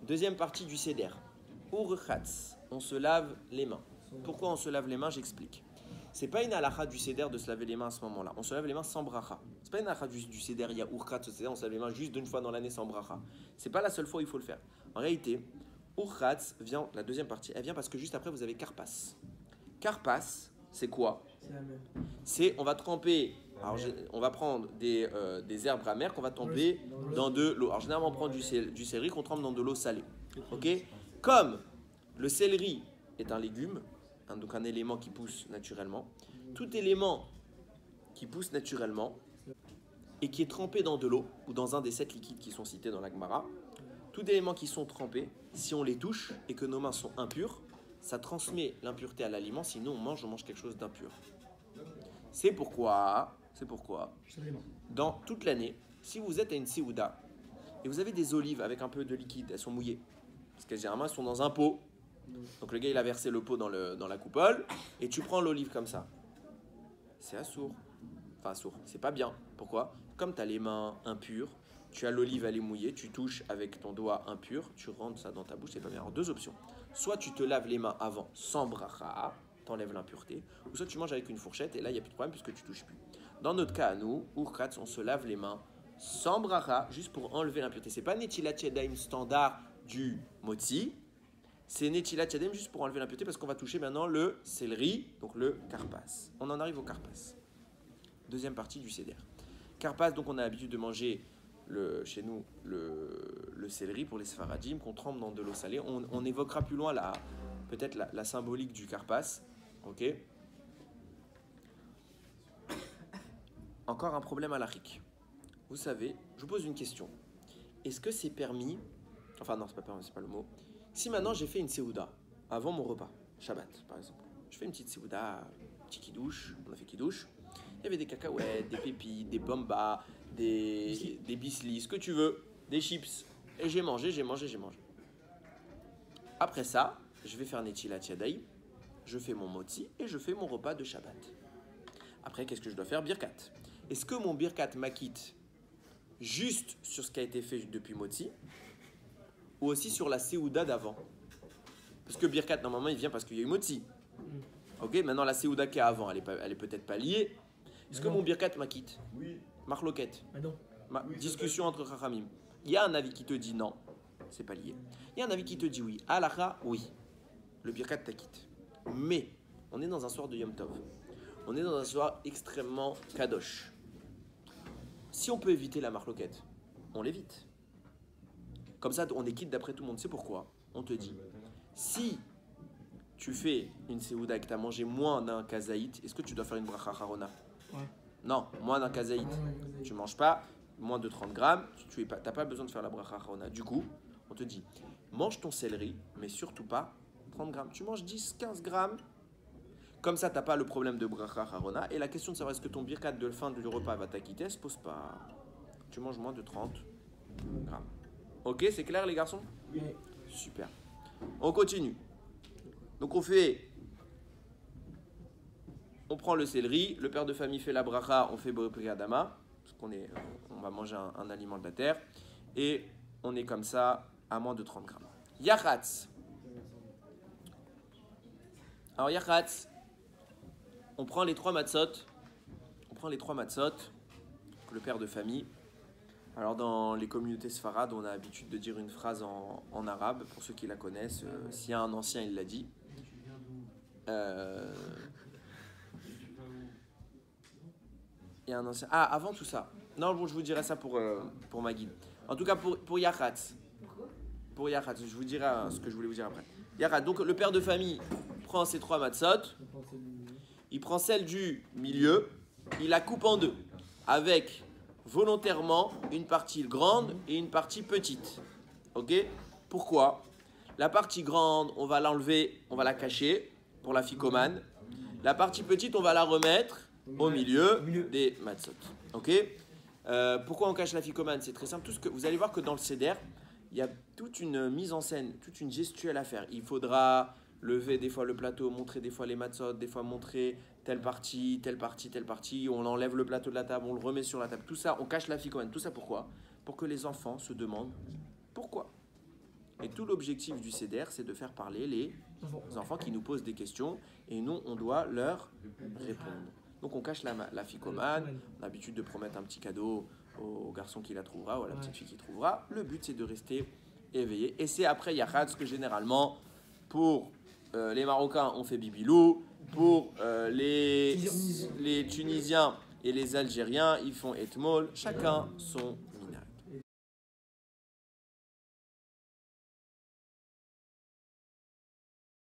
Deuxième partie du seder. Urchatz, on se lave les mains. Pourquoi on se lave les mains? J'explique. C'est pas une halakha du seder de se laver les mains à ce moment-là. On se lave les mains sans bracha. C'est pas une halakha du seder, il y a urchatz au seder, on se lave les mains juste d'une fois dans l'année sans bracha. C'est pas la seule fois où il faut le faire. En réalité, urchatz vient, la deuxième partie, elle vient parce que juste après vous avez karpas. Karpas, c'est quoi? C'est, on va tremper, alors, on va prendre des herbes amères qu'on va tremper dans de l'eau. Alors généralement on prend du céleri qu'on trempe dans de l'eau salée. Ok? Comme le céleri est un légume, donc un élément qui pousse naturellement, tout élément qui pousse naturellement et qui est trempé dans de l'eau ou dans un des 7 liquides qui sont cités dans la Gemara, tout élément qui sont trempés, si on les touche et que nos mains sont impures, ça transmet l'impureté à l'aliment, sinon on mange quelque chose d'impur. C'est pourquoi, dans toute l'année, si vous êtes à une séouda et vous avez des olives avec un peu de liquide, elles sont mouillées, parce que généralement elles sont dans un pot. Donc le gars il a versé le pot dans la coupole et tu prends l'olive comme ça. C'est assourd. Enfin assourd, c'est pas bien. Pourquoi? Comme tu as les mains impures, tu as l'olive elle est mouillée, tu touches avec ton doigt impur, tu rentres ça dans ta bouche, c'est pas bien. Alors deux options. Soit tu te laves les mains avant sans bracha, t'enlèves l'impureté, ou soit tu manges avec une fourchette et là il n'y a plus de problème puisque tu touches plus. Dans notre cas à nous, urkhatz, on se lave les mains sans bracha juste pour enlever l'impureté. C'est pas netilat yadayim standard du motzi. C'est Netilat Yadayim juste pour enlever l'impureté parce qu'on va toucher maintenant le céleri, donc le karpas. On en arrive au karpas. Deuxième partie du seder. Karpas, donc on a l'habitude de manger chez nous le céleri pour les sfaradim qu'on trempe dans de l'eau salée. On évoquera plus loin peut-être la symbolique du karpas. Ok. Encore un problème halachique. Vous savez, je vous pose une question. Est-ce que c'est permis? Enfin non, c'est pas permis, c'est pas le mot. Si maintenant j'ai fait une séouda avant mon repas, Shabbat par exemple, je fais une petite séouda, petit kidouche, on a fait kidouche, il y avait des cacahuètes, des pépites, des bombas, des bislis, ce que tu veux, des chips, et j'ai mangé. Après ça, je vais faire Netilat Yadayim, je fais mon motzi et je fais mon repas de Shabbat. Après, qu'est-ce que je dois faire? Birkat. Est-ce que mon birkat m'acquitte juste sur ce qui a été fait depuis motzi ou aussi sur la séouda d'avant? Parce que birkat, normalement, il vient parce qu'il y a eu motzi. Ok, maintenant la séouda qui est avant, elle est peut-être pas liée. Est-ce que mon birkat m'acquitte? Oui. Marloquette. Non. Oui, Discussion entre Chachamim. Il y a un avis qui te dit non, c'est pas lié. Il y a un avis qui te dit oui. Halakha, oui. Le birkat t'acquitte. Mais, on est dans un soir de Yom Tov. On est dans un soir extrêmement kadosh. Si on peut éviter la marloquette, on l'évite. Comme ça, on est quitte d'après tout le monde. C'est pourquoi on te dit, si tu fais une séouda et que tu as mangé moins d'un kazaït, est-ce que tu dois faire une bracha harona? Ouais. Non, moins d'un kazaït. Tu ne manges pas moins de 30 grammes, tu n'as pas besoin de faire la bracha harona. Du coup, on te dit, mange ton céleri, mais surtout pas 30 grammes. Tu manges 10, 15 grammes. Comme ça, tu n'as pas le problème de bracha harona. Et la question de savoir est-ce que ton birkat de fin du repas va t'acquitter, elle se pose pas. Tu manges moins de 30 grammes. Ok, c'est clair les garçons? Oui. Super. On continue. Donc on prend le céleri, le père de famille fait la bracha, on fait Boré Adama, parce on va manger un aliment de la terre, et on est comme ça à moins de 30 grammes. Yachatz. Alors Yachatz, on prend les trois matzot, le père de famille. Alors dans les communautés sfarades, on a l'habitude de dire une phrase en arabe, pour ceux qui la connaissent, s'il y a un ancien, il l'a dit. Il y a un ancien... Ah, avant tout ça. Non, bon, je vous dirai ça pour ma guide. En tout cas, pour Yachatz. Pour Yachatz, je vous dirai ce que je voulais vous dire après. Yachatz, donc le père de famille prend ses trois matzot, il prend celle du milieu, il la coupe en deux, avec volontairement une partie grande et une partie petite. Ok? Pourquoi? La partie grande, on va l'enlever, on va la cacher pour la ficomane. La partie petite, on va la remettre au milieu des matzot. Ok? Pourquoi on cache la ficomane? C'est très simple. Vous allez voir que dans le seder, il y a toute une mise en scène, toute une gestuelle à faire. Il faudra lever des fois le plateau, montrer des fois les matzot, des fois montrer telle partie, on enlève le plateau de la table, on le remet sur la table. Tout ça, on cache la ficomane. Tout ça pourquoi? Pour que les enfants se demandent pourquoi. Et tout l'objectif du CEDER, c'est de faire parler les enfants qui nous posent des questions et nous, on doit leur répondre. Donc on cache la ficomane, on a l'habitude de promettre un petit cadeau au garçon qui la trouvera ou à la petite fille qui trouvera. Le but, c'est de rester éveillé. Et c'est après Yachad, que généralement, pour les Marocains, on fait Bibilou. Pour les Tunisiens et les Algériens, ils font Etmol. Chacun son